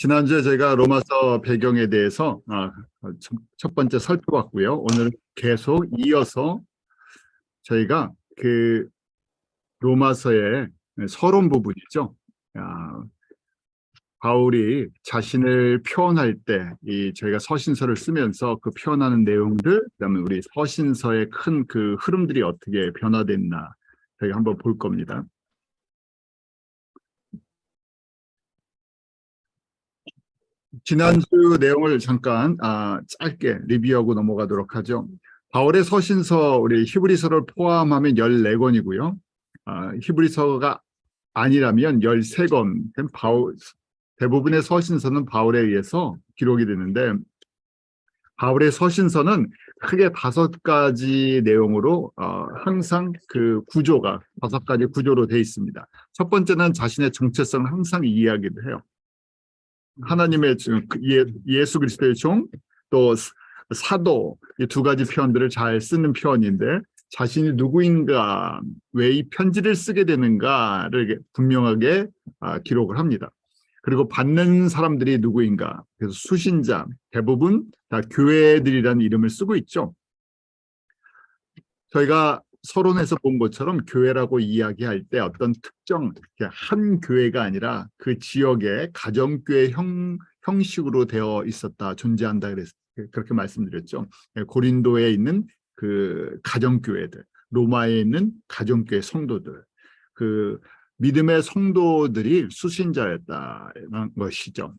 지난주에 저희가 로마서 배경에 대해서 첫 번째 살펴봤고요. 오늘 계속 이어서 저희가 그 로마서의 서론 부분이죠. 바울이 자신을 표현할 때 저희가 서신서를 쓰면서 그 표현하는 내용들, 그다음에 우리 서신서의 큰 그 흐름들이 어떻게 변화됐나 저희가 한번 볼 겁니다. 지난주 내용을 잠깐 짧게 리뷰하고 넘어가도록 하죠. 바울의 서신서, 우리 히브리서를 포함하면 14권이고요. 히브리서가 아니라면 13권. 대부분의 서신서는 바울에 의해서 기록이 되는데, 바울의 서신서는 크게 5가지 내용으로 항상 그 구조가 5가지 구조로 되어 있습니다. 첫 번째는 자신의 정체성을 항상 이야기를 해요. 하나님의 예수 그리스도의 종, 또 사도, 이 2가지 표현들을 잘 쓰는 표현인데, 자신이 누구인가, 왜 이 편지를 쓰게 되는가를 분명하게 기록을 합니다. 그리고 받는 사람들이 누구인가, 그래서 수신자, 대부분 다 교회들이라는 이름을 쓰고 있죠. 저희가 서론에서 본 것처럼 교회라고 이야기할 때 어떤 특정 한 교회가 아니라 그 지역의 가정교회 형식으로 되어 있었다, 존재한다, 그렇게 말씀드렸죠. 고린도에 있는 그 가정교회들, 로마에 있는 가정교회 성도들, 그 믿음의 성도들이 수신자였다는 것이죠.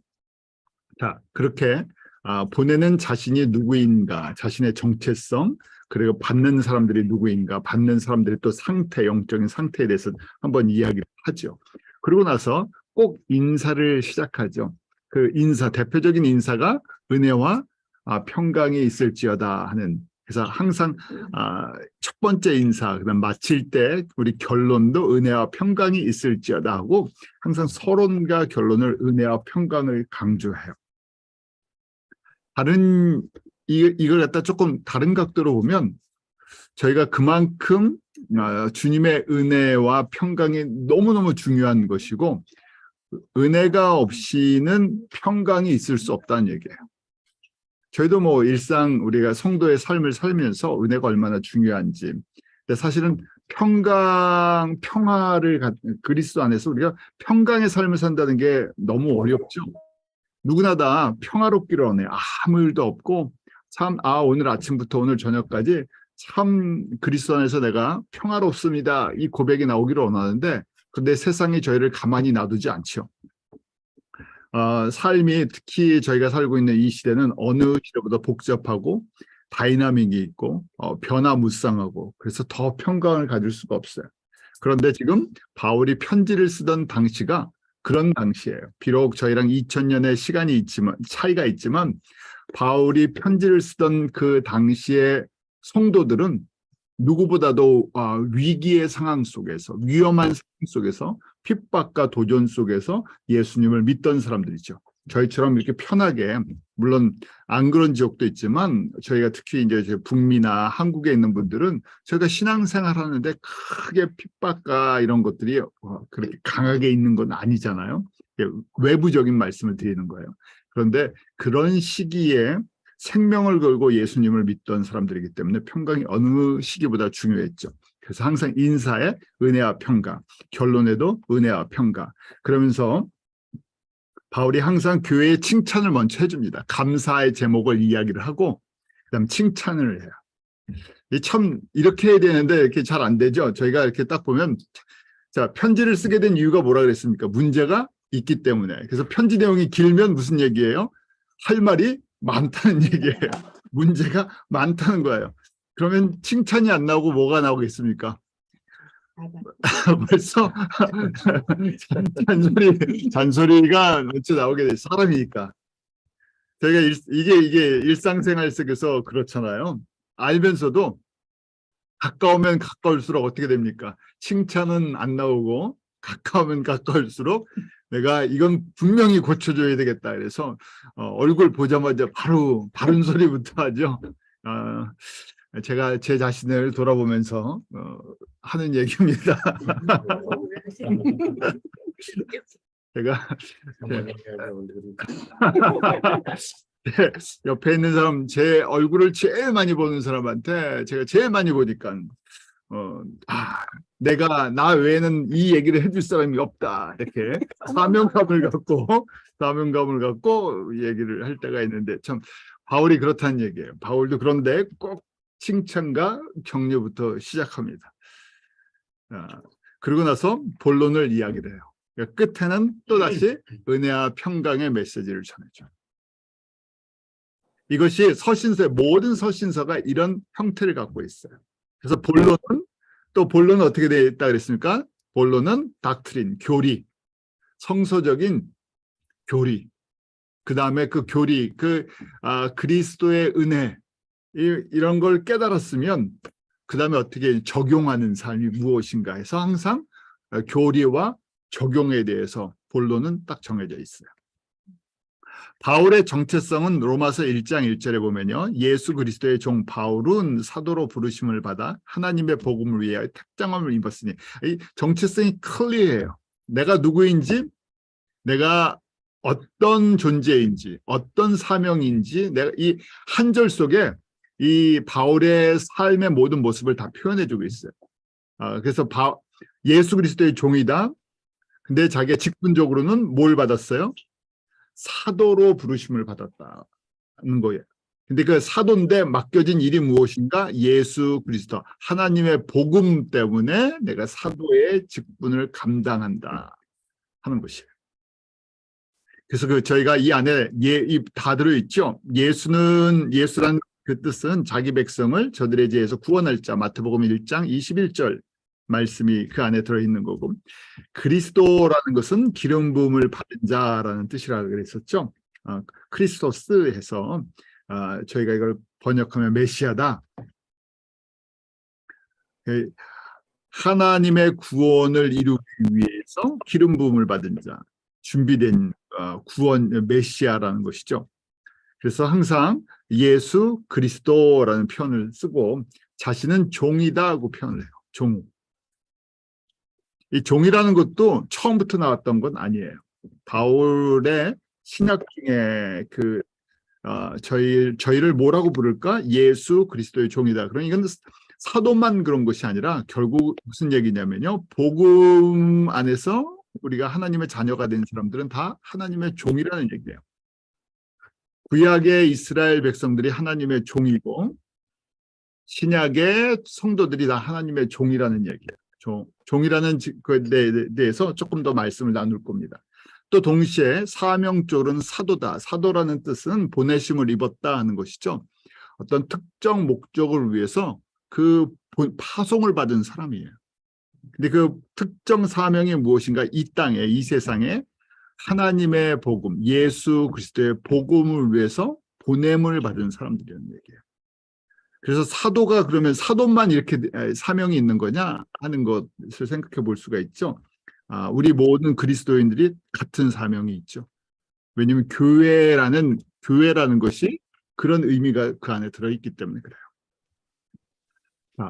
자, 그렇게 보내는 자신이 누구인가, 자신의 정체성, 그리고 받는 사람들이 누구인가, 받는 사람들의 또 상태, 영적인 상태에 대해서 한번 이야기를 하죠. 그리고 나서 꼭 인사를 시작하죠. 그 인사, 대표적인 인사가 은혜와 평강이 있을지어다 하는, 그래서 항상 첫 번째 인사, 그다음 마칠 때 우리 결론도 은혜와 평강이 있을지어다 하고, 항상 서론과 결론을 은혜와 평강을 강조해요. 이걸 갖다 조금 다른 각도로 보면, 저희가 그만큼 주님의 은혜와 평강이 너무너무 중요한 것이고, 은혜가 없이는 평강이 있을 수 없다는 얘기예요. 저희도 뭐 일상 우리가 성도의 삶을 살면서 은혜가 얼마나 중요한지, 근데 사실은 평화를 그리스도 안에서 우리가 평강의 삶을 산다는 게 너무 어렵죠. 누구나 다 평화롭기를 원해. 아무 일도 없고 참 오늘 아침부터 오늘 저녁까지 참 그리스도 안에서 내가 평화롭습니다, 이 고백이 나오기를 원하는데, 근데 세상이 저희를 가만히 놔두지 않죠. 삶이, 특히 저희가 살고 있는 이 시대는 어느 시대보다 복잡하고 다이나믹이 있고 변화무쌍하고, 그래서 더 평강을 가질 수가 없어요. 그런데 지금 바울이 편지를 쓰던 당시가 그런 당시예요. 비록 저희랑 2000년의 시간이 있지만, 차이가 있지만, 바울이 편지를 쓰던 그 당시의 성도들은 누구보다도 위기의 상황 속에서, 위험한 상황 속에서, 핍박과 도전 속에서 예수님을 믿던 사람들이죠. 저희처럼 이렇게 편하게, 물론 안 그런 지역도 있지만, 저희가 특히 이제 북미나 한국에 있는 분들은 저희가 신앙생활 하는데 크게 핍박과 이런 것들이 그렇게 강하게 있는 건 아니잖아요. 외부적인 말씀을 드리는 거예요. 그런데 그런 시기에 생명을 걸고 예수님을 믿던 사람들이기 때문에 평강이 어느 시기보다 중요했죠. 그래서 항상 인사에 은혜와 평강, 결론에도 은혜와 평강. 그러면서 바울이 항상 교회의 칭찬을 먼저 해줍니다. 감사의 제목을 이야기를 하고, 그다음 칭찬을 해요. 참 이렇게 해야 되는데 이렇게 잘 안 되죠. 저희가 이렇게 딱 보면, 자, 편지를 쓰게 된 이유가 뭐라 그랬습니까? 문제가 있기 때문에. 그래서 편지 내용이 길면 무슨 얘기예요? 할 말이 많다는 얘기예요. 문제가 많다는 거예요. 그러면 칭찬이 안 나오고 뭐가 나오겠습니까? 벌써 잔소리가 먼저 나오게 돼. 사람이니까. 저희가 이게 일상생활 속에서 그렇잖아요. 알면서도 가까우면 가까울수록 어떻게 됩니까? 칭찬은 안 나오고, 가까우면 가까울수록 내가 이건 분명히 고쳐줘야 되겠다. 그래서 얼굴 보자마자 바로 바른 소리부터 하죠. 제가 제 자신을 돌아보면서 하는 얘기입니다. 제가 한번 얘기하는데 옆에 있는 사람, 제 얼굴을 제일 많이 보는 사람한테 제가 제일 많이 보니까 나 외에는 이 얘기를 해줄 사람이 없다, 이렇게 사명감을 갖고 얘기를 할 때가 있는데, 참 바울이 그렇다는 얘기예요. 바울도 그런데 꼭 칭찬과 격려부터 시작합니다. 그러고 나서 본론을 이야기를 해요. 그러니까 끝에는 또다시 은혜와 평강의 메시지를 전해줘. 이것이 서신서의 모든 서신서가 이런 형태를 갖고 있어요. 그래서 본론은 어떻게 되어 있다 그랬습니까? 본론은 닥트린, 교리, 성서적인 교리. 그 다음에 그 교리, 그리스도의 은혜, 이런 걸 깨달았으면 그 다음에 어떻게 적용하는 삶이 무엇인가 해서 항상 교리와 적용에 대해서 본론은 딱 정해져 있어요. 바울의 정체성은 로마서 1장 1절에 보면요, 예수 그리스도의 종 바울은 사도로 부르심을 받아 하나님의 복음을 위하여 택장함을 입었으니, 이 정체성이 클리어해요. 내가 누구인지, 내가 어떤 존재인지, 어떤 사명인지, 내가 이 한 절 속에 이 바울의 삶의 모든 모습을 다 표현해주고 있어요. 그래서 예수 그리스도의 종이다. 근데 자기가 직분적으로는 뭘 받았어요? 사도로 부르심을 받았다는 거예요. 근데 그 사도인데 맡겨진 일이 무엇인가? 예수 그리스도, 하나님의 복음 때문에 내가 사도의 직분을 감당한다 하는 것이에요. 그래서 저희가 이 안에 다 들어있죠. 예수라는 그 뜻은 자기 백성을 저들의 죄에서 구원할 자, 마태복음 1장 21절 말씀이 그 안에 들어있는 거고, 그리스도라는 것은 기름 부음을 받은 자라는 뜻이라고 그랬었죠. 크리스토스 해서 저희가 이걸 번역하면 메시아다. 하나님의 구원을 이루기 위해서 기름 부음을 받은 자, 준비된 구원 메시아라는 것이죠. 그래서 항상 예수 그리스도라는 표현을 쓰고 자신은 종이다 하고 표현을 해요. 종. 이 종이라는 것도 처음부터 나왔던 건 아니에요. 바울의 신약 중에 저희를 뭐라고 부를까? 예수 그리스도의 종이다. 그러니 이건 사도만 그런 것이 아니라 결국 무슨 얘기냐면요, 복음 안에서 우리가 하나님의 자녀가 된 사람들은 다 하나님의 종이라는 얘기예요. 구약의 이스라엘 백성들이 하나님의 종이고 신약의 성도들이 다 하나님의 종이라는 얘기예요. 종이라는 것에 대해서 조금 더 말씀을 나눌 겁니다. 또 동시에 사명적으로는 사도다. 사도라는 뜻은 보내심을 입었다 하는 것이죠. 어떤 특정 목적을 위해서 그 파송을 받은 사람이에요. 근데 그 특정 사명이 무엇인가? 이 땅에, 이 세상에 하나님의 복음, 예수 그리스도의 복음을 위해서 보냄을 받은 사람들이라는 얘기예요. 그래서 사도가 그러면 사도만 이렇게 사명이 있는 거냐 하는 것을 생각해 볼 수가 있죠. 우리 모든 그리스도인들이 같은 사명이 있죠. 왜냐하면 교회라는 것이 그런 의미가 그 안에 들어있기 때문에 그래요.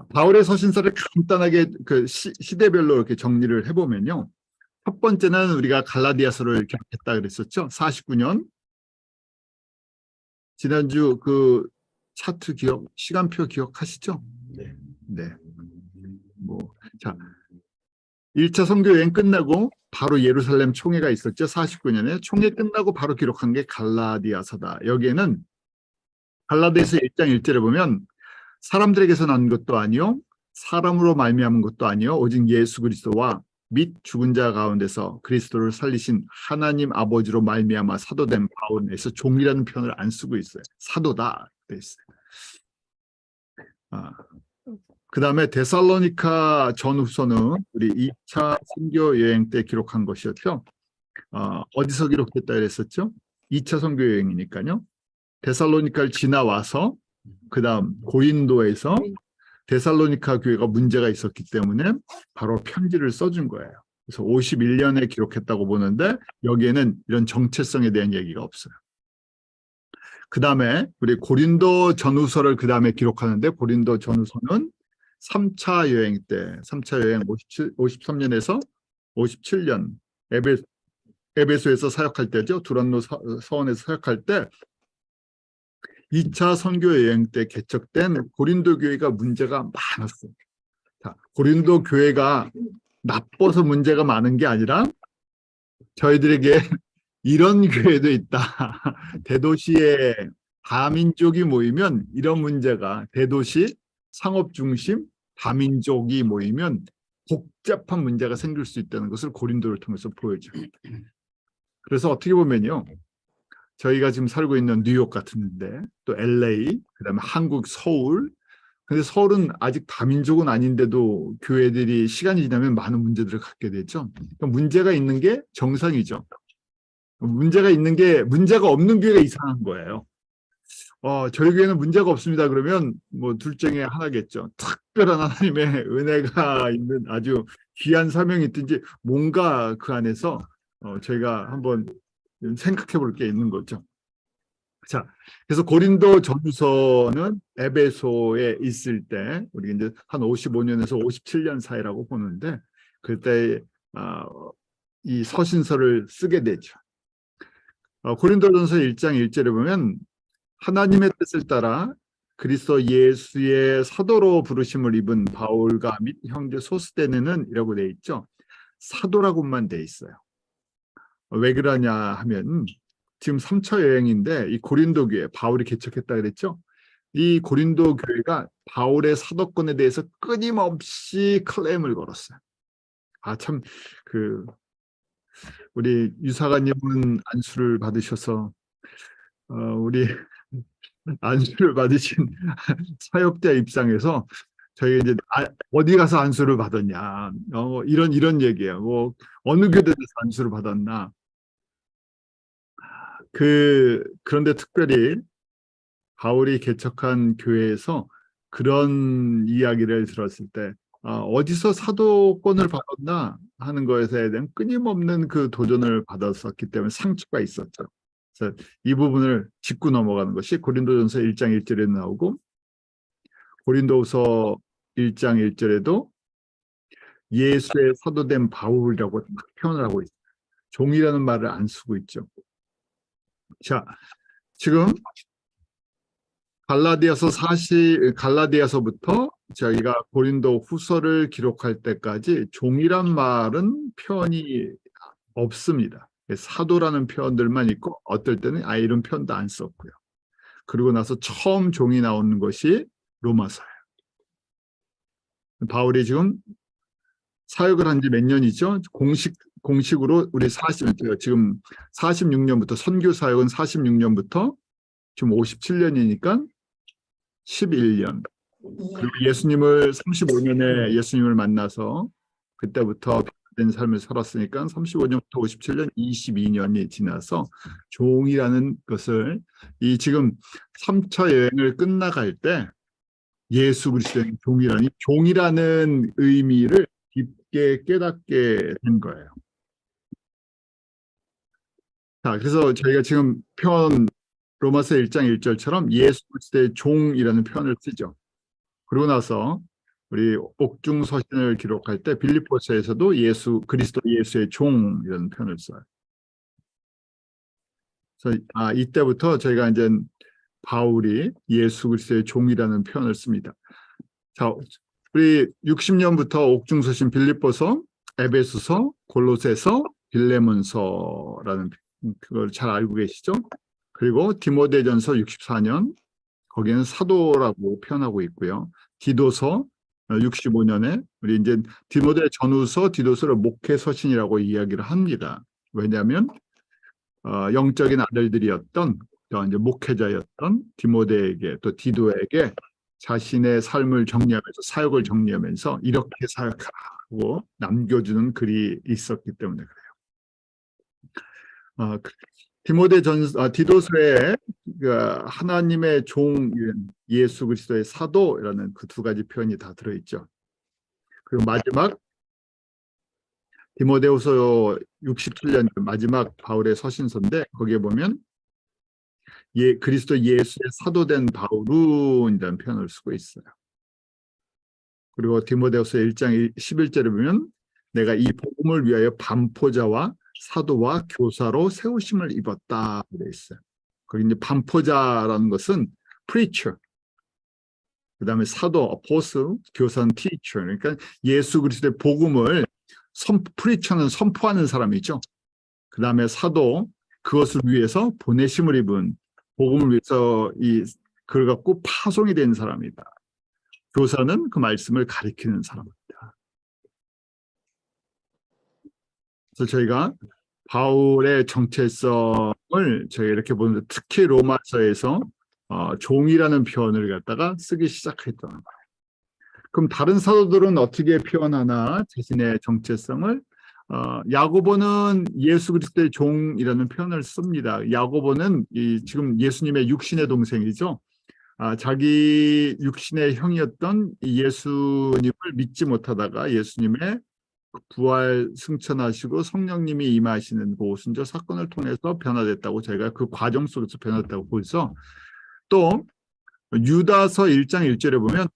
바울의 서신서를 간단하게 시대별로 이렇게 정리를 해보면요. 첫 번째는 우리가 갈라디아서를 기록했다 그랬었죠. 49년. 지난주 그 차트 시간표 기억하시죠? 네. 네. 자, 1차 선교 여행 끝나고 바로 예루살렘 총회가 있었죠. 49년에 총회 끝나고 바로 기록한 게 갈라디아서다. 여기에는 갈라디아서 1장 1절에 보면 사람들에게서 난 것도 아니요 사람으로 말미암은 것도 아니요 오직 예수 그리스도와 및 죽은 자 가운데서 그리스도를 살리신 하나님 아버지로 말미암아 사도된 바울에서 종이라는 표현을 안 쓰고 있어요. 사도다 돼 있어요. 그 다음에 데살로니카 전후서는 우리 2차 선교 여행 때 기록한 것이었죠. 어디서 기록됐다 그랬었죠? 2차 선교 여행이니까요. 데살로니카를 지나와서 그 다음 고린도에서 데살로니카 교회가 문제가 있었기 때문에 바로 편지를 써준 거예요. 그래서 51년에 기록했다고 보는데 여기에는 이런 정체성에 대한 얘기가 없어요. 그 다음에 우리 고린도 전후서를 그 다음에 기록하는데 고린도 전후서는 3차 여행 때, 3차 여행 53년에서 57년 에베소에서 사역할 때죠. 두란노 서원에서 사역할 때 2차 선교 여행 때 개척된 고린도 교회가 문제가 많았어요. 자, 고린도 교회가 나빠서 문제가 많은 게 아니라 저희들에게 이런 교회도 있다. 대도시에 다민족이 모이면 이런 문제가, 대도시 상업 중심 다민족이 모이면 복잡한 문제가 생길 수 있다는 것을 고린도를 통해서 보여줘요. 그래서 어떻게 보면요, 저희가 지금 살고 있는 뉴욕 같은데, 또 LA, 그다음에 한국 서울. 근데 서울은 아직 다민족은 아닌데도 교회들이 시간이 지나면 많은 문제들을 갖게 되죠. 그러니까 문제가 있는 게 정상이죠. 문제가 있는 게, 문제가 없는 교회가 이상한 거예요. 저희 교회는 문제가 없습니다. 그러면 뭐 둘 중에 하나겠죠. 특별한 하나님의 은혜가 있는 아주 귀한 사명이 있든지 뭔가 그 안에서 저희가 한번 생각해 볼 게 있는 거죠. 자, 그래서 고린도 전서는 에베소에 있을 때, 우리 이제 한 55년에서 57년 사이라고 보는데, 그때 이 서신서를 쓰게 되죠. 고린도전서 1장 1절에 보면 하나님의 뜻을 따라 그리스도 예수의 사도로 부르심을 입은 바울과 및 형제 소스데네는 이라고 돼 있죠. 사도라고만 돼 있어요. 왜 그러냐 하면 지금 3차 여행인데 이 고린도 교회 바울이 개척했다 그랬죠. 이 고린도 교회가 바울의 사도권에 대해서 끊임없이 클레임을 걸었어요. 참 우리 유사가님은 안수를 받으셔서 우리 안수를 받으신 사역자 입장에서 저희 이제 어디 가서 안수를 받았냐 이런 얘기예요. 뭐 어느 교대에서 안수를 받았나. 그런데 특별히 바울이 개척한 교회에서 그런 이야기를 들었을 때 어디서 사도권을 받았나 하는 것에 대한 끊임없는 그 도전을 받았었기 때문에 상처가 있었죠. 그래서 이 부분을 짚고 넘어가는 것이 고린도전서 1장 1절에 나오고 고린도후서 1장 1절에도 예수의 사도된 바울이라고 표현을 하고 있어요. 종이라는 말을 안 쓰고 있죠. 자, 지금 갈라디아서부터 저희가 고린도 후서를 기록할 때까지 종이란 말은 표현이 없습니다. 사도라는 표현들만 있고 어떨 때는 이런 표현도 안 썼고요. 그리고 나서 처음 종이 나오는 것이 로마서예요. 바울이 지금 사역을 한 지 몇 년이죠? 공식으로 우리 지금 46년부터 선교 사역은 46년부터 지금 57년이니까 11년. 그리고 예수님을 35년에 예수님을 만나서 그때부터 된 삶을 살았으니까 35년부터 57년 22년이 지나서 종이라는 것을 이 지금 3차 여행을 끝나갈 때 예수 그리스도의 종이라는 의미를 깊게 깨닫게 된 거예요. 자, 그래서 저희가 지금 표현 로마서 1장 1절처럼 예수 그리스도의 종이라는 표현을 쓰죠. 그러고 나서 우리 옥중서신을 기록할 때 빌립보서에서도 그리스도 예수의 종이라는 표현을 써요. 그래서 이때부터 저희가 이제 바울이 예수 그리스도의 종이라는 표현을 씁니다. 자, 우리 60년부터 옥중서신 빌립보서, 에베소서, 골로새서, 빌레몬서라는 그걸 잘 알고 계시죠? 그리고 디모데전서 64년 거기는 사도라고 표현하고 있고요. 디도서 65년에 우리 이제 디모데 전후서, 디도서를 목회 서신이라고 이야기를 합니다. 왜냐하면 영적인 아들들이었던 이제 목회자였던 디모데에게 또 디도에게 자신의 삶을 정리하면서 사역을 정리하면서 이렇게 사역하고 남겨주는 글이 있었기 때문에 그래요. 디도서에 하나님의 종 예수 그리스도의 사도라는 그 두 가지 표현이 다 들어있죠. 그리고 마지막 디모데후서 67년 마지막 바울의 서신서인데 거기에 보면 그리스도 예수의 사도된 바울은이라는 표현을 쓰고 있어요. 그리고 디모데후서 1장 11절에 보면 내가 이 복음을 위하여 반포자와 사도와 교사로 세우심을 입었다 되어 있어요. 거기 이제 반포자라는 것은 preacher, 그다음에 사도 apostle, 교사는 teacher. 그러니까 예수 그리스도의 복음을 preacher는 선포하는 사람이죠. 그다음에 사도, 그것을 위해서 보내심을 입은, 복음을 위해서 그걸 갖고 파송이 된 사람이다. 교사는 그 말씀을 가리키는 사람입니다. 그래서 저희가 바울의 정체성을 저희가 이렇게 보는데, 특히 로마서에서 종이라는 표현을 갖다가 쓰기 시작했던 거예요. 그럼 다른 사도들은 어떻게 표현하나 자신의 정체성을? 야고보는 예수 그리스도의 종이라는 표현을 씁니다. 야고보는 지금 예수님의 육신의 동생이죠. 자기 육신의 형이었던 예수님을 믿지 못하다가 예수님의 부활 승천하시고 성령님이 임하시는 그 오순절 사건을 통해서 변화됐다고, 저희가 그 과정 속에서 변화됐다고 보여서, 또 유다서 1장 1절에 보면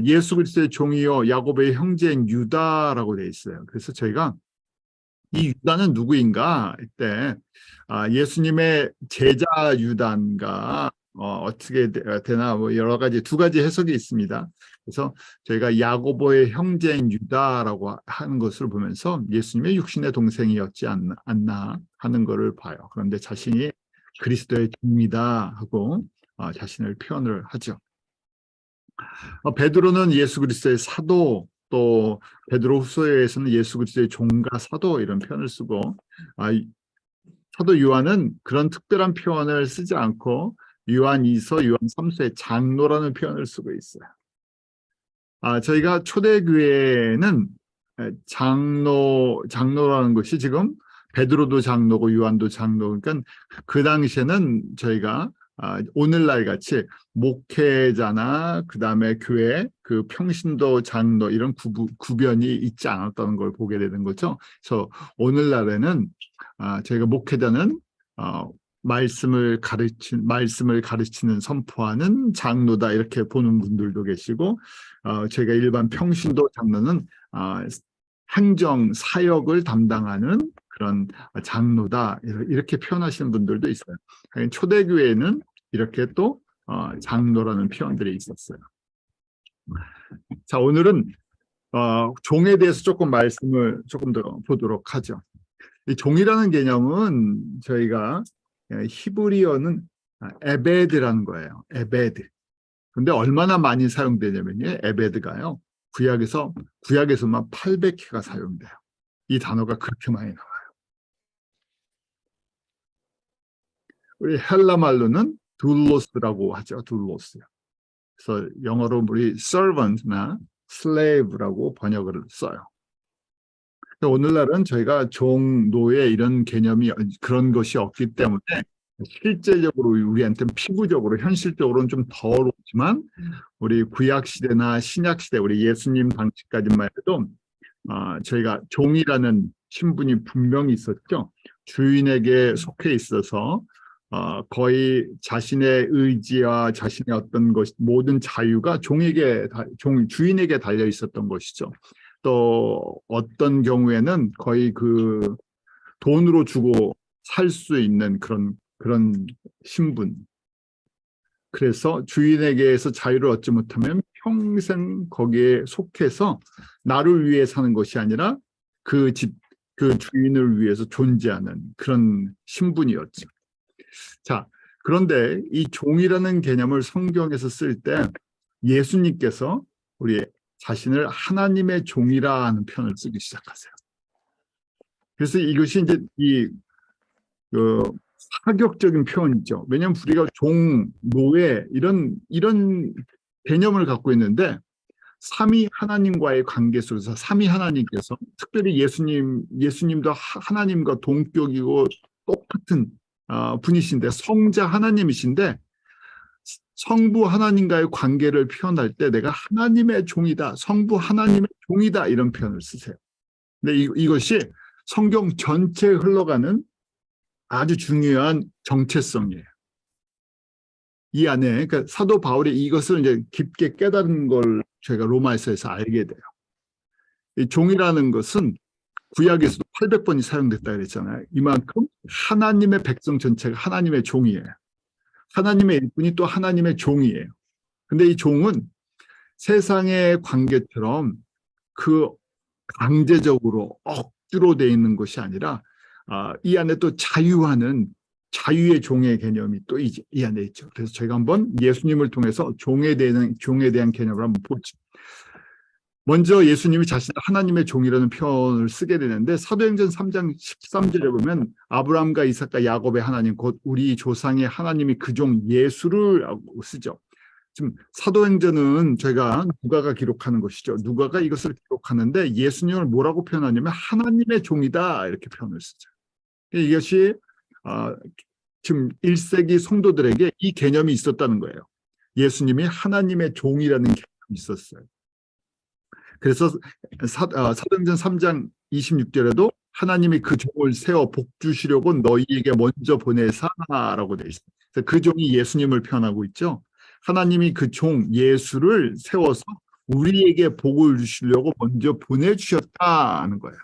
예수 그리스도의 종이요 야고보의 형제인 유다라고 되어 있어요. 그래서 저희가 이 유다는 누구인가 이때 예수님의 제자 유다인가 어떻게 되나 뭐 여러 가지, 두 가지 해석이 있습니다. 그래서 저희가 야고보의 형제인 유다라고 하는 것을 보면서 예수님의 육신의 동생이었지 않나 하는 것을 봐요. 그런데 자신이 그리스도의 종이다 하고 자신을 표현을 하죠. 베드로는 예수 그리스도의 사도, 또 베드로후서에서는 예수 그리스도의 종과 사도 이런 표현을 쓰고, 사도 요한은 그런 특별한 표현을 쓰지 않고 요한 2서, 요한 3서의 장로라는 표현을 쓰고 있어요. 저희가 초대교회는 장로라는 것이 지금 베드로도 장로고 요한도 장로, 그러니까 그 당시에는 저희가 오늘날 같이 목회자나 그 다음에 교회 그 평신도 장로 이런 구변이 있지 않았다는 걸 보게 되는 거죠. 그래서 오늘날에는 저희가 목회자는 말씀을 가르치는 선포하는 장로다 이렇게 보는 분들도 계시고, 저희가 일반 평신도 장로는 행정 사역을 담당하는 그런 장로다 이렇게 표현하시는 분들도 있어요. 초대교회에는 이렇게 또 장로라는 표현들이 있었어요. 자, 오늘은 종에 대해서 조금 말씀을 조금 더 보도록 하죠. 이 종이라는 개념은 저희가 히브리어는 에베드라는 거예요. 에베드. 근데 얼마나 많이 사용되냐면요, 에베드가요, 구약에서만 800회가 사용돼요. 이 단어가 그렇게 많이 나와요. 우리 헬라 말로는 둘로스라고 하죠. 둘로스요. 그래서 영어로 우리 servant나 slave라고 번역을 써요. 오늘날은 저희가 종, 노예 이런 개념이 그런 것이 없기 때문에 실제적으로 우리한테는 피부적으로 현실적으로는 좀 더럽지만, 우리 구약시대나 신약시대 우리 예수님 당시까지만 해도 저희가 종이라는 신분이 분명히 있었죠. 주인에게 속해 있어서 거의 자신의 의지와 자신의 어떤 것, 모든 자유가 주인에게 달려 있었던 것이죠. 또 어떤 경우에는 거의 그 돈으로 주고 살 수 있는 그런 신분. 그래서 주인에게서 자유를 얻지 못하면 평생 거기에 속해서 나를 위해 사는 것이 아니라 그 주인을 위해서 존재하는 그런 신분이었죠. 자, 그런데 이 종이라는 개념을 성경에서 쓸 때 예수님께서 우리 자신을 하나님의 종이라는 표현을 쓰기 시작하세요. 그래서 이것이 이제 파격적인 표현이죠. 왜냐하면 우리가 종, 노예 이런 개념을 갖고 있는데, 삼위 하나님과의 관계 속에서 삼위 하나님께서 특별히 예수님도 하나님과 동격이고 똑같은 분이신데, 성자 하나님이신데, 성부 하나님과의 관계를 표현할 때 내가 하나님의 종이다, 성부 하나님의 종이다 이런 표현을 쓰세요. 근데 이것이 성경 전체에 흘러가는 아주 중요한 정체성이에요. 이 안에, 그러니까 사도 바울이 이것을 이제 깊게 깨달은 걸 저희가 로마서에서 알게 돼요. 이 종이라는 것은 구약에서도 800번이 사용됐다 그랬잖아요. 이만큼 하나님의 백성 전체가 하나님의 종이에요. 하나님의 일꾼이 또 하나님의 종이에요. 근데 이 종은 세상의 관계처럼 그 강제적으로 억지로 돼 있는 것이 아니라 이 안에 또 자유의 종의 개념이 또 이 안에 있죠. 그래서 저희가 한번 예수님을 통해서 종에 대한 개념을 한번 보죠. 먼저 예수님이 자신을 하나님의 종이라는 표현을 쓰게 되는데 사도행전 3장 13절에 보면 아브라함과 이삭과 야곱의 하나님 곧 우리 조상의 하나님이 그 종 예수를 쓰죠. 지금 사도행전은 저희가 누가가 기록하는 것이죠. 누가가 이것을 기록하는데 예수님을 뭐라고 표현하냐면 하나님의 종이다 이렇게 표현을 쓰죠. 이것이 지금 1세기 성도들에게 이 개념이 있었다는 거예요. 예수님이 하나님의 종이라는 개념이 있었어요. 그래서 사도행전 3장 26절에도 하나님이 그 종을 세워 복 주시려고 너희에게 먼저 보내사라고 되어 있어요. 그래서 그 종이 예수님을 표현하고 있죠. 하나님이 그 종 예수를 세워서 우리에게 복을 주시려고 먼저 보내주셨다는 거예요.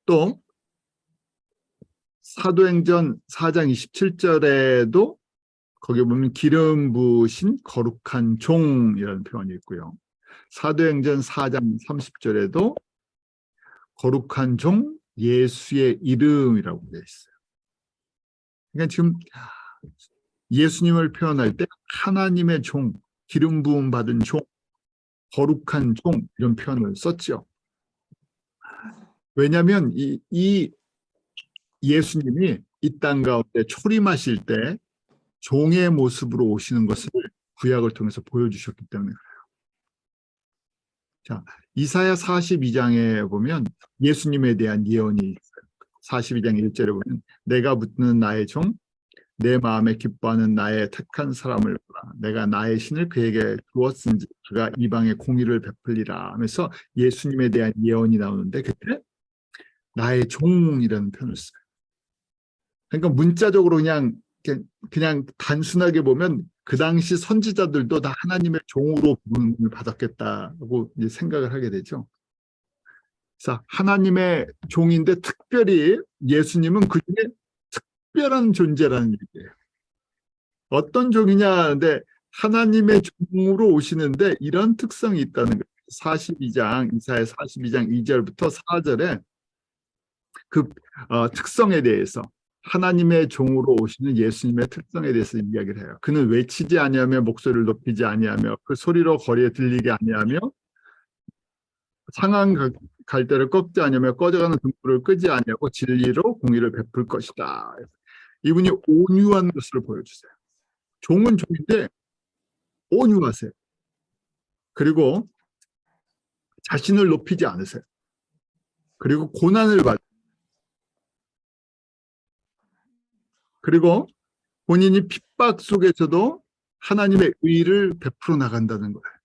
또 사도행전 4장 27절에도 거기 보면 기름 부으신 거룩한 종이라는 표현이 있고요. 사도행전 4장 30절에도 거룩한 종 예수의 이름이라고 되어 있어요. 그러니까 지금 예수님을 표현할 때 하나님의 종, 기름 부음 받은 종, 거룩한 종 이런 표현을 썼죠. 왜냐하면 이 예수님이 이 땅 가운데 초림하실 때 종의 모습으로 오시는 것을 구약을 통해서 보여주셨기 때문에 그래요. 자, 이사야 42장에 보면 예수님에 대한 예언이 있어요. 42장 1절에 보면 내가 붙는 나의 종, 내 마음에 기뻐하는 나의 택한 사람을 보라. 내가 나의 신을 그에게 주었은지 그가 이방에 공의를 베풀리라 하면서 예수님에 대한 예언이 나오는데 그때 나의 종이라는 표현을 써요. 그러니까 문자적으로 그냥 단순하게 보면 그 당시 선지자들도 다 하나님의 종으로 부름을 받았겠다고 이제 생각을 하게 되죠. 그래서 하나님의 종인데 특별히 예수님은 그 중에 특별한 존재라는 얘기예요. 어떤 종이냐 하는데 하나님의 종으로 오시는데 이런 특성이 있다는 거예요. 이사야 42장 2절부터 4절에 그 특성에 대해서 하나님의 종으로 오시는 예수님의 특성에 대해서 이야기를 해요. 그는 외치지 아니하며 목소리를 높이지 아니하며 그 소리로 거리에 들리게 아니하며 상한 갈대를 꺾지 아니하며 꺼져가는 등불을 끄지 아니하고 진리로 공의를 베풀 것이다. 이분이 온유한 것을 보여주세요. 종은 종인데 온유하세요. 그리고 자신을 높이지 않으세요. 그리고 고난을 받으세요. 그리고 본인이 핍박 속에서도 하나님의 의를 베풀어 나간다는 거예요.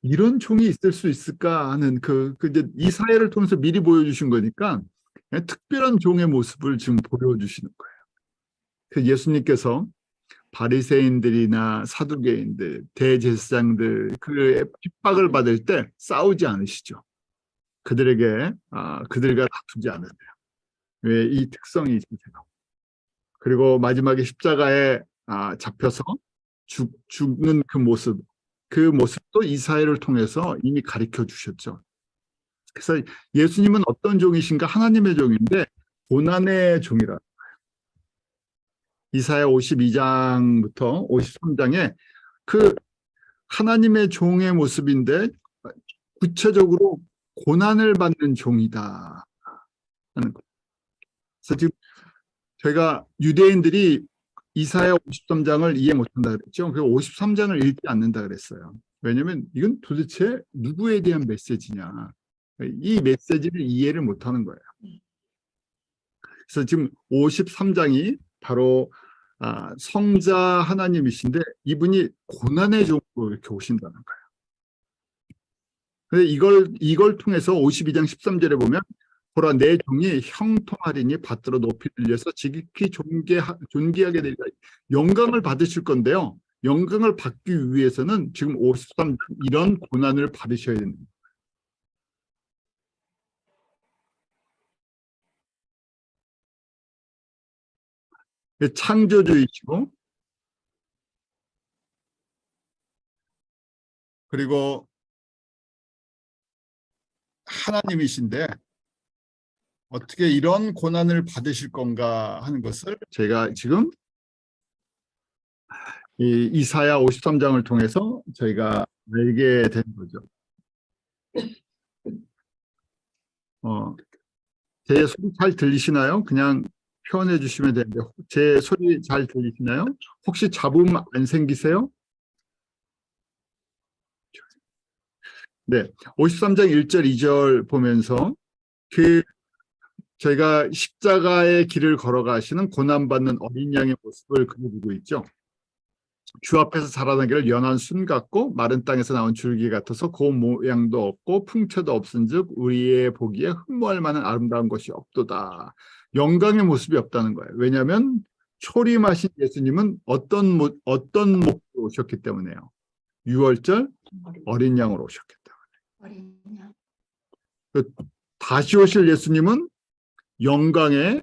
이런 종이 있을 수 있을까 하는 이제 이 사회를 통해서 미리 보여주신 거니까 특별한 종의 모습을 지금 보여주시는 거예요. 그 예수님께서 바리새인들이나 사두개인들, 대제사장들 그 핍박을 받을 때 싸우지 않으시죠. 그들과 다투지 않으세요. 왜 이 특성이 있으세요. 그리고 마지막에 십자가에 잡혀서 죽는 그 모습도 이 사회를 통해서 이미 가르쳐 주셨죠. 그래서 예수님은 어떤 종이신가? 하나님의 종인데 고난의 종이라. 이사야 52장부터 53장에 그 하나님의 종의 모습인데 구체적으로 고난을 받는 종이다 하는 거. 그래서 지금 제가 유대인들이 이사야 53장을 이해 못한다 그랬죠. 그래서 53장을 읽지 않는다 그랬어요. 왜냐하면 이건 도대체 누구에 대한 메시지냐. 이 메시지를 이해를 못하는 거예요. 그래서 지금 53장이 바로 성자 하나님이신데 이분이 고난의 종으로 이렇게 오신다는 거예요. 근데 이걸 통해서 52장 13절에 보면 보라 내 종이 형통하리니 받들어 높이 들려서 지극히 존귀하게 되리라. 영광을 받으실 건데요. 영광을 받기 위해서는 지금 53장 이런 고난을 받으셔야 됩니다. 창조주이시고 그리고 하나님이신데 어떻게 이런 고난을 받으실 건가 하는 것을 제가 지금 이 이사야 53장을 통해서 저희가 알게 된 거죠. 제 소리 잘 들리시나요? 그냥 표현해 주시면 되는데 제 소리 잘 들리시나요? 혹시 잡음 안 생기세요? 네, 53장 1절 2절 보면서 저희가 십자가의 길을 걸어가시는 고난받는 어린 양의 모습을 그려주고 있죠. 주 앞에서 자라나기를 연한 순 같고 마른 땅에서 나온 줄기 같아서 고운 모양도 없고 풍채도 없은즉 우리의 보기에 흠모할 만한 아름다운 것이 없도다. 영광의 모습이 없다는 거예요. 왜냐하면 초림하신 예수님은 어떤 목으로 오셨기 때문에요. 6월절 어린 양으로 오셨기 때문에. 어린 양. 다시 오실 예수님은 영광의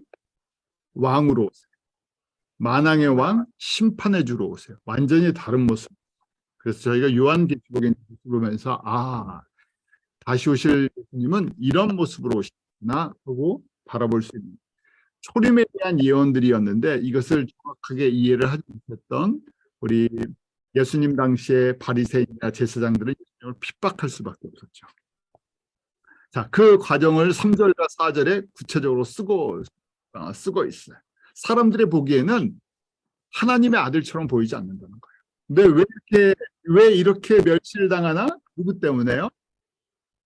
왕으로 오세요. 만왕의 왕, 심판의 주로 오세요. 완전히 다른 모습. 그래서 저희가 요한계시록에 보면서 다시 오실 예수님은 이런 모습으로 오시구나 하고 바라볼 수 있는 초림에 대한 예언들이었는데 이것을 정확하게 이해를 하지 못했던 우리 예수님 당시의 바리새인이나 제사장들은 예수님을 핍박할 수밖에 없었죠. 자, 그 과정을 3절과 4절에 구체적으로 쓰고 있어요. 사람들의 보기에는 하나님의 아들처럼 보이지 않는다는 거예요. 근데 왜 이렇게 멸시당하나? 누구 때문에요?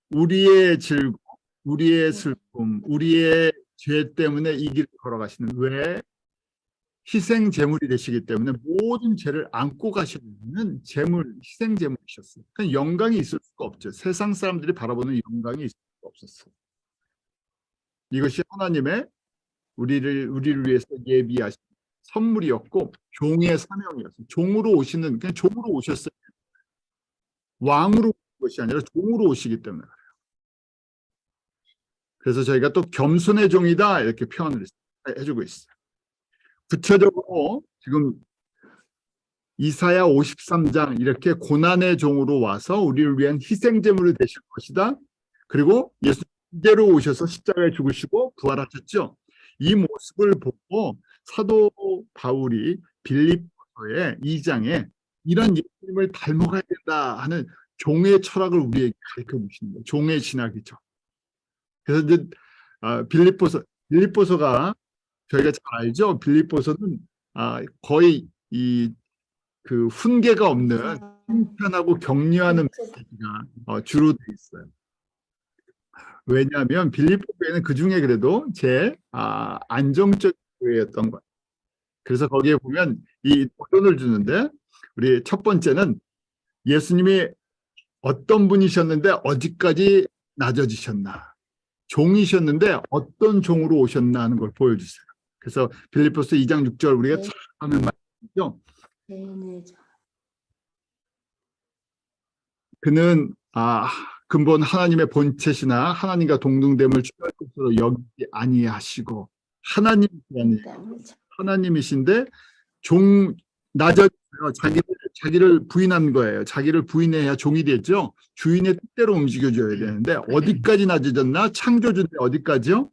우리의 즐거움, 우리의 슬픔, 우리의 죄 때문에 이 길을 걸어가시는 왜 희생 제물이 되시기 때문에 모든 죄를 안고 가시는 제물, 희생 제물이셨어요. 그러니까 영광이 있을 수가 없죠. 세상 사람들이 바라보는 영광이 있을 수가 없었어요. 이것이 하나님의 우리를 위해서 예비하신 선물이었고 종의 사명이었어요. 종으로 오시는 그냥 종으로 오셨어요. 왕으로 오신 것이 아니라 종으로 오시기 때문에 그래요. 그래서 저희가 또 겸손의 종이다 이렇게 표현을 해주고 있어요. 구체적으로 지금 이사야 53장 이렇게 고난의 종으로 와서 우리를 위한 희생제물이 되실 것이다. 그리고 예수 이대로 오셔서 십자가에 죽으시고 부활하셨죠. 이 모습을 보고 사도 바울이 빌립보서의 2장에 이런 예수님을 닮아가야 된다 하는 종의 철학을 우리에게 가르쳐 주시는 거예요. 종의 신학이죠. 그래서 이제 빌립보서가 저희가 잘 알죠. 빌립보서는 거의 그 훈계가 없는 칭찬하고 격려하는 메시지가 주로 돼 있어요. 왜냐하면 빌립보 교회는 그 중에 그래도 제일 안정적 교회였던 거예요. 그래서 거기에 보면 이 도전을 주는데 우리 첫 번째는 예수님이 어떤 분이셨는데 어디까지 낮아지셨나, 종이셨는데 어떤 종으로 오셨나 하는 걸 보여주세요. 그래서 빌립보서 2장 6절 우리가 잘 하는 말이죠. 그는 근본 하나님의 본체시나 하나님과 동등됨을 취할 것으로 여기지 아니하시고 하나님이신데 낮아져요. 자기를 부인한 거예요. 자기를 부인해야 종이 되죠. 주인의 뜻대로 움직여줘야 되는데 어디까지 낮아졌나? 창조주인데 어디까지요?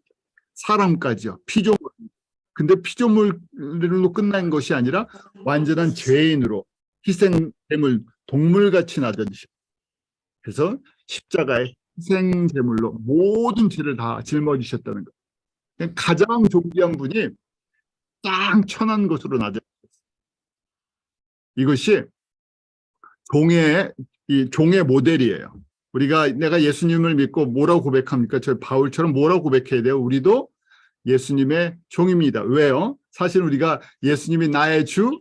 사람까지요. 피조물. 근데 피조물로 끝난 것이 아니라 완전한 죄인으로 희생됨을 동물같이 낮아지셨어요. 그래서 십자가의 희생제물로 모든 죄를 다 짊어지셨다는 거예요. 가장 존귀한 분이 딱 천한 것으로 낮아졌어요. 이것이 종의 모델이에요. 내가 예수님을 믿고 뭐라고 고백합니까? 저 바울처럼 뭐라고 고백해야 돼요? 우리도 예수님의 종입니다. 왜요? 사실 우리가 예수님이 나의 주,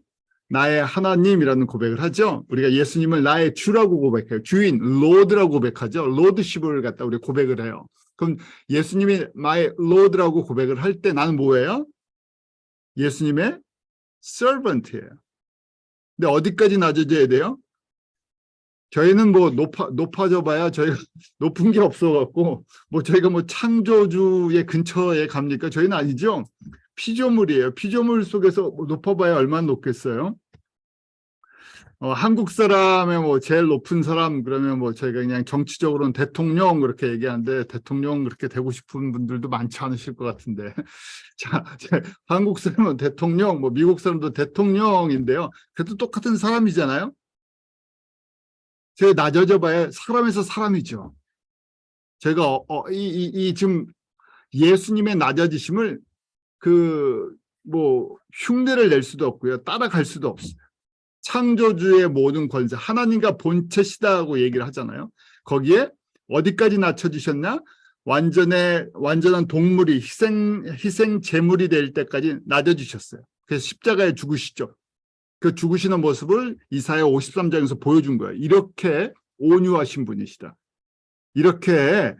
나의 하나님이라는 고백을 하죠. 우리가 예수님을 나의 주라고 고백해요. 주인, 로드라고 고백하죠. 로드십을 갖다 우리 고백을 해요. 그럼 예수님이 my Lord라고 고백을 할 때 나는 뭐예요? 예수님의 servant예요. 근데 어디까지 낮아져야 돼요? 저희는 뭐 높아져 봐야 저희가 높은 게 없어갖고 저희가 창조주의 근처에 갑니까? 저희는 아니죠. 피조물이에요. 피조물 속에서 높아봐야 얼마나 높겠어요? 한국 사람의 뭐 제일 높은 사람 그러면 뭐 저희가 그냥 정치적으로는 대통령 그렇게 얘기하는데 대통령 그렇게 되고 싶은 분들도 많지 않으실 것 같은데 자, 한국 사람은 대통령, 뭐 미국 사람도 대통령인데요. 그래도 똑같은 사람이잖아요. 제가 낮아져 봐야 사람에서 사람이죠. 제가 지금 예수님의 낮아지심을 뭐 흉내를 낼 수도 없고요. 따라갈 수도 없어요. 창조주의 모든 권세, 하나님과 본체시다고 얘기를 하잖아요. 거기에 어디까지 낮춰지셨냐? 완전한 동물이 희생 제물이 될 때까지 낮아지셨어요. 그래서 십자가에 죽으시죠. 그 죽으시는 모습을 이사야 53장에서 보여준 거예요. 이렇게 온유하신 분이시다. 이렇게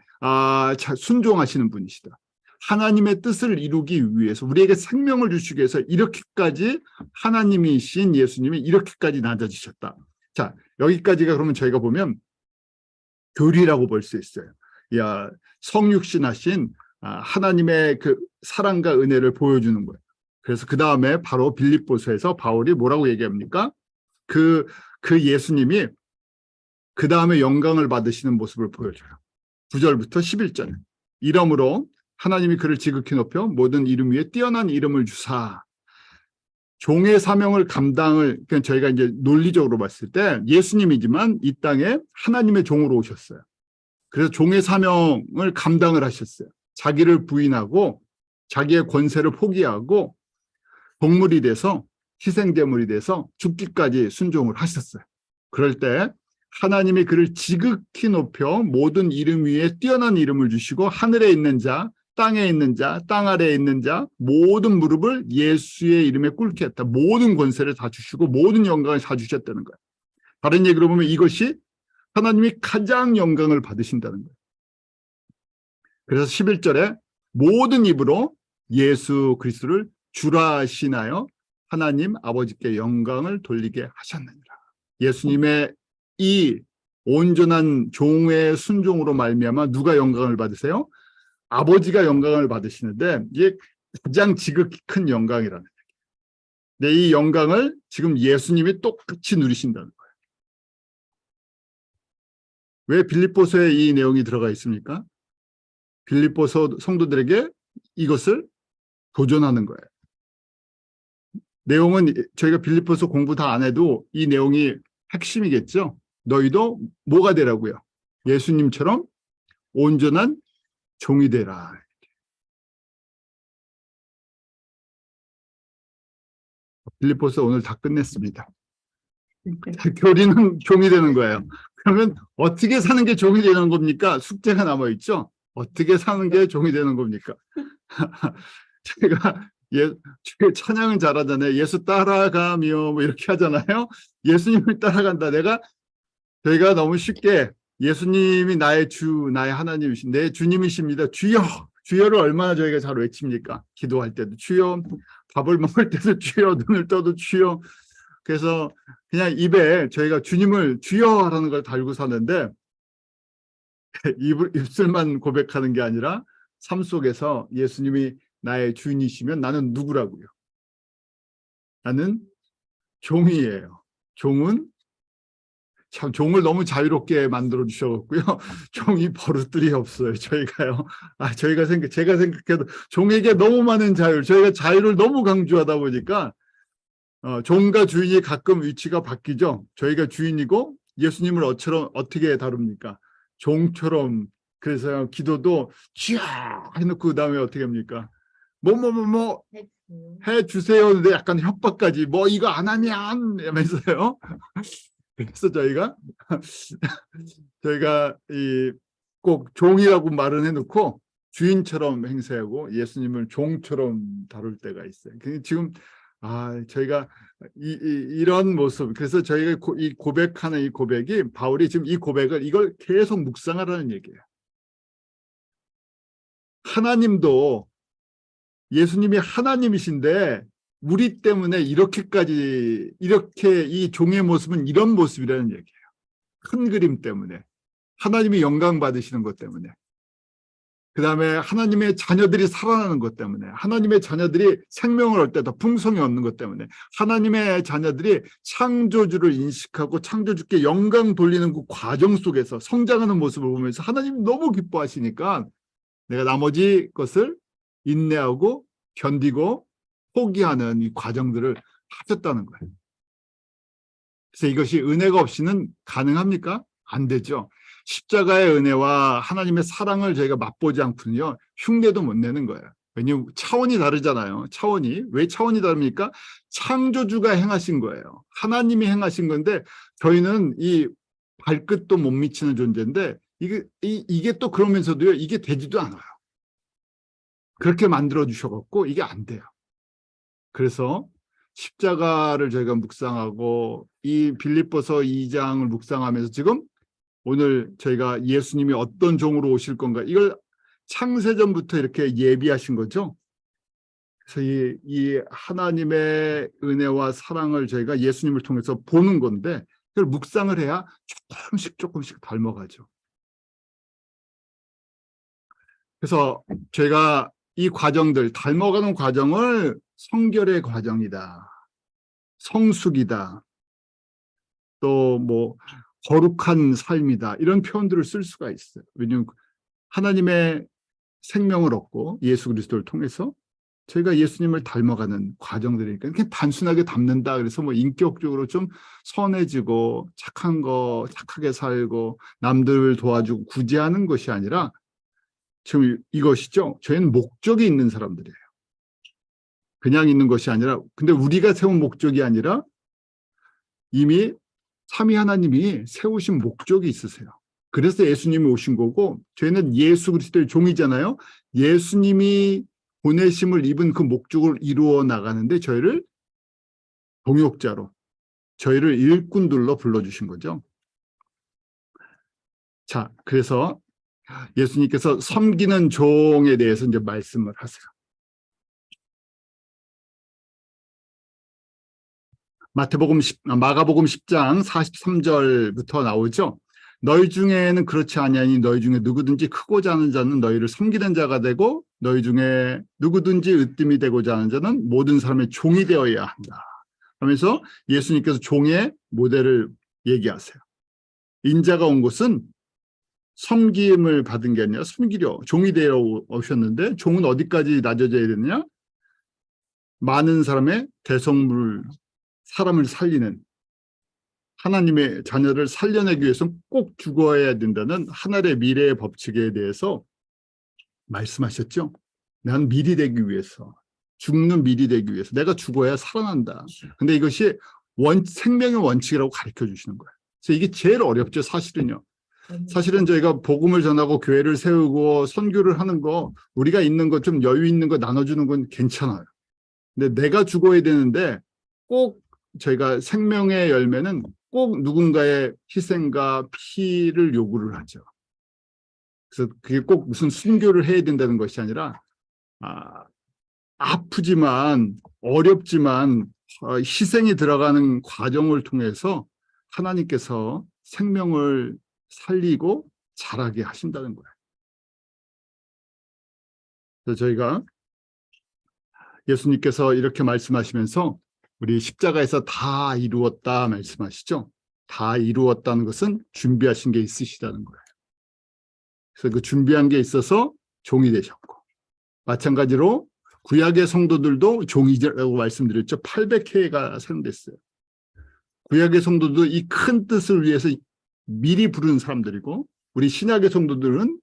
순종하시는 분이시다. 하나님의 뜻을 이루기 위해서 우리에게 생명을 주시기 위해서 이렇게까지 하나님이신 예수님이 이렇게까지 낮아지셨다. 자, 여기까지가 그러면 저희가 보면 교리라고 볼 수 있어요. 성육신하신 하나님의 그 사랑과 은혜를 보여주는 거예요. 그래서 그 다음에 바로 빌립보서에서 바울이 뭐라고 얘기합니까? 그 예수님이 그 다음에 영광을 받으시는 모습을 보여줘요. 9절부터 11절. 이러므로 하나님이 그를 지극히 높여 모든 이름 위에 뛰어난 이름을 주사 종의 사명을 그러니까 저희가 이제 논리적으로 봤을 때 예수님이지만 이 땅에 하나님의 종으로 오셨어요. 그래서 종의 사명을 감당을 하셨어요. 자기를 부인하고 자기의 권세를 포기하고 동물이 돼서 희생제물이 돼서 죽기까지 순종을 하셨어요. 그럴 때 하나님이 그를 지극히 높여 모든 이름 위에 뛰어난 이름을 주시고 하늘에 있는 자, 땅에 있는 자, 땅 아래에 있는 자 모든 무릎을 예수의 이름에 꿇게 했다. 모든 권세를 다 주시고 모든 영광을 다 주셨다는 거예요. 다른 얘기로 보면 이것이 하나님이 가장 영광을 받으신다는 거예요. 그래서 11절에 모든 입으로 예수 그리스도를 주라 하시나요? 하나님 아버지께 영광을 돌리게 하셨느니라. 예수님의 이 온전한 종의 순종으로 말미암아 누가 영광을 받으세요? 아버지가 영광을 받으시는데 이게 가장 지극히 큰 영광이라는 얘기예요. 근데 이 영광을 지금 예수님이 똑같이 누리신다는 거예요. 왜 빌립보서에 이 내용이 들어가 있습니까? 빌립보서 성도들에게 이것을 도전하는 거예요. 내용은 저희가 빌립보서 공부 다 안 해도 이 내용이 핵심이겠죠. 너희도 뭐가 되라고요? 예수님처럼 온전한 종이 되라. 빌립보서 오늘 다 끝냈습니다. 교리는 종이 되는 거예요. 그러면 어떻게 사는 게 종이 되는 겁니까? 숙제가 남아있죠? 어떻게 사는 게 종이 되는 겁니까? 제가 찬양은 잘하잖아요. 예수 따라가며 뭐 이렇게 하잖아요. 예수님을 따라간다. 저희가 너무 쉽게 예수님이 나의 주, 나의 하나님이신 내 주님이십니다. 주여, 주여를 얼마나 저희가 잘 외칩니까? 기도할 때도 주여, 밥을 먹을 때도 주여, 눈을 떠도 주여. 그래서 그냥 입에 저희가 주님을 주여라는 걸 달고 사는데 입술만 고백하는 게 아니라 삶 속에서 예수님이 나의 주인이시면 나는 누구라고요? 나는 종이에요. 종은 참 종을 너무 자유롭게 만들어 주셔갖고요. 종이 버릇들이 없어요. 저희가요. 제가 생각해도 종에게 너무 많은 자유. 저희가 자유를 너무 강조하다 보니까 종과 주인이 가끔 위치가 바뀌죠. 저희가 주인이고 예수님을 어떻게 다룹니까? 종처럼. 그래서 기도도 쥐야 해놓고 그 다음에 어떻게 합니까? 뭐 해주세요. 근데 약간 협박까지 이거 안 하면 하면서요. 그래서 저희가 꼭 종이라고 말은 해놓고 주인처럼 행세하고 예수님을 종처럼 다룰 때가 있어요. 지금 저희가 이런 모습, 그래서 저희가 이 고백하는 이 고백이 바울이 지금 이걸 계속 묵상하라는 얘기예요. 하나님도 예수님이 하나님이신데 우리 때문에 이렇게 이 종의 모습은 이런 모습이라는 얘기예요. 큰 그림 때문에 하나님이 영광 받으시는 것 때문에. 그다음에 하나님의 자녀들이 살아나는 것 때문에, 하나님의 자녀들이 생명을 얻을 때 더 풍성히 얻는 것 때문에, 하나님의 자녀들이 창조주를 인식하고 창조주께 영광 돌리는 그 과정 속에서 성장하는 모습을 보면서 하나님이 너무 기뻐하시니까 내가 나머지 것을 인내하고 견디고 포기하는 이 과정들을 하셨다는 거예요. 그래서 이것이 은혜가 없이는 가능합니까? 안 되죠. 십자가의 은혜와 하나님의 사랑을 저희가 맛보지 않고는요, 흉내도 못 내는 거예요. 왜냐하면 차원이 다르잖아요. 차원이. 왜 차원이 다릅니까? 창조주가 행하신 거예요. 하나님이 행하신 건데 저희는 이 발끝도 못 미치는 존재인데 이게 또 그러면서도요, 이게 되지도 않아요. 그렇게 만들어 주셔갖고 이게 안 돼요. 그래서 십자가를 저희가 묵상하고 이 빌립보서 2장을 묵상하면서 지금 오늘 저희가 예수님이 어떤 종으로 오실 건가, 이걸 창세전부터 이렇게 예비하신 거죠. 그래서 이 하나님의 은혜와 사랑을 저희가 예수님을 통해서 보는 건데, 그걸 묵상을 해야 조금씩 닮아가죠. 그래서 저희가 이 과정들, 닮아가는 과정을 성결의 과정이다, 성숙이다, 또 뭐 거룩한 삶이다, 이런 표현들을 쓸 수가 있어요. 왜냐하면 하나님의 생명을 얻고 예수 그리스도를 통해서 저희가 예수님을 닮아가는 과정들이니까 그냥 단순하게 닮는다 그래서 뭐 인격적으로 좀 선해지고 착한 거 착하게 살고 남들을 도와주고 구제하는 것이 아니라 지금 이것이죠. 저희는 목적이 있는 사람들이에요. 그냥 있는 것이 아니라, 근데 우리가 세운 목적이 아니라 이미 삼위 하나님이 세우신 목적이 있으세요. 그래서 예수님이 오신 거고, 저희는 예수 그리스도의 종이잖아요. 예수님이 보내심을 입은 그 목적을 이루어 나가는데 저희를 동역자로, 저희를 일꾼들로 불러주신 거죠. 자, 그래서 예수님께서 섬기는 종에 대해서 이제 말씀을 하세요. 마가복음 10장 43절부터 나오죠. 너희 중에는 그렇지 아니하니 너희 중에 누구든지 크고자 하는 자는 너희를 섬기는 자가 되고 너희 중에 누구든지 으뜸이 되고자 하는 자는 모든 사람의 종이 되어야 한다. 하면서 예수님께서 종의 모델을 얘기하세요. 인자가 온 곳은 섬김을 받은 게 아니라 섬기려 종이 되어 오셨는데, 종은 어디까지 낮아져야 되느냐? 많은 사람의 대성물, 사람을 살리는, 하나님의 자녀를 살려내기 위해서는 꼭 죽어야 된다는 하늘의 미래의 법칙에 대해서 말씀하셨죠. 난 미리 되기 위해서, 죽는 미리 되기 위해서 내가 죽어야 살아난다. 근데 이것이 생명의 원칙이라고 가르쳐 주시는 거예요. 그래서 이게 제일 어렵죠, 사실은요. 사실은 저희가 복음을 전하고 교회를 세우고 선교를 하는 거, 우리가 있는 거 좀 여유 있는 거 나눠주는 건 괜찮아요. 근데 내가 죽어야 되는데 꼭 저희가 생명의 열매는 꼭 누군가의 희생과 피를 요구를 하죠. 그래서 그게 꼭 무슨 순교를 해야 된다는 것이 아니라 아프지만 어렵지만 희생이 들어가는 과정을 통해서 하나님께서 생명을 살리고 자라게 하신다는 거예요. 그래서 저희가 예수님께서 이렇게 말씀하시면서 우리 십자가에서 다 이루었다 말씀하시죠. 다 이루었다는 것은 준비하신 게 있으시다는 거예요. 그래서 그 준비한 게 있어서 종이 되셨고, 마찬가지로 구약의 성도들도 종이라고 말씀드렸죠. 800회가 사용됐어요. 구약의 성도도 이 큰 뜻을 위해서 미리 부른 사람들이고, 우리 신약의 성도들은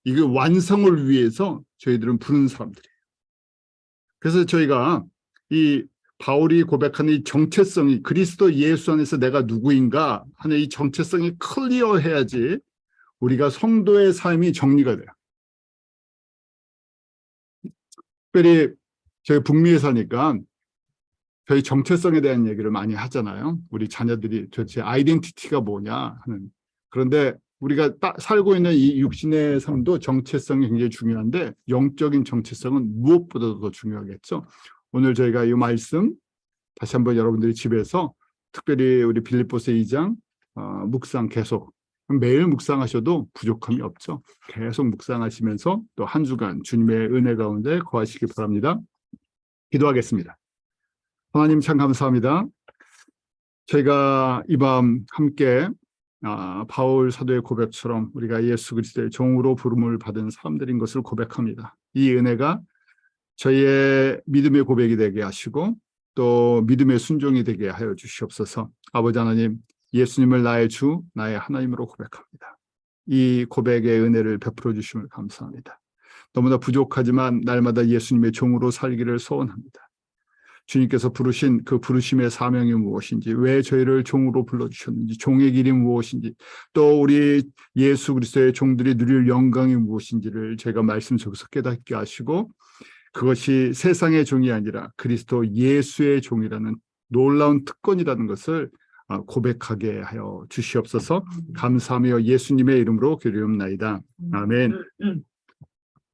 이게 완성을 위해서 저희들은 부른 사람들이에요. 그래서 저희가 이 바울이 고백하는 이 정체성이, 그리스도 예수 안에서 내가 누구인가 하는 이 정체성이 클리어해야지 우리가 성도의 삶이 정리가 돼요. 특별히 저희 북미에 사니까 저희 정체성에 대한 얘기를 많이 하잖아요. 우리 자녀들이 도대체 아이덴티티가 뭐냐 하는. 그런데 우리가 살고 있는 이 육신의 삶도 정체성이 굉장히 중요한데, 영적인 정체성은 무엇보다도 더 중요하겠죠. 오늘 저희가 이 말씀 다시 한번 여러분들이 집에서 특별히 우리 빌립보서 2장 묵상 계속 매일 묵상하셔도 부족함이 없죠. 계속 묵상하시면서 또 한 주간 주님의 은혜 가운데 거하시기 바랍니다. 기도하겠습니다. 하나님 참 감사합니다. 저희가 이 밤 함께 바울 사도의 고백처럼 우리가 예수 그리스도의 종으로 부름을 받은 사람들인 것을 고백합니다. 이 은혜가 저희의 믿음의 고백이 되게 하시고 또 믿음의 순종이 되게 하여 주시옵소서. 아버지 하나님, 예수님을 나의 주, 나의 하나님으로 고백합니다. 이 고백의 은혜를 베풀어 주심을 감사합니다. 너무나 부족하지만 날마다 예수님의 종으로 살기를 소원합니다. 주님께서 부르신 그 부르심의 사명이 무엇인지, 왜 저희를 종으로 불러주셨는지, 종의 길이 무엇인지, 또 우리 예수 그리스도의 종들이 누릴 영광이 무엇인지를 제가 말씀 속에서 깨닫게 하시고, 그것이 세상의 종이 아니라 그리스도 예수의 종이라는 놀라운 특권이라는 것을 고백하게 하여 주시옵소서. 감사하며 예수님의 이름으로 기도하옵나이다. 아멘.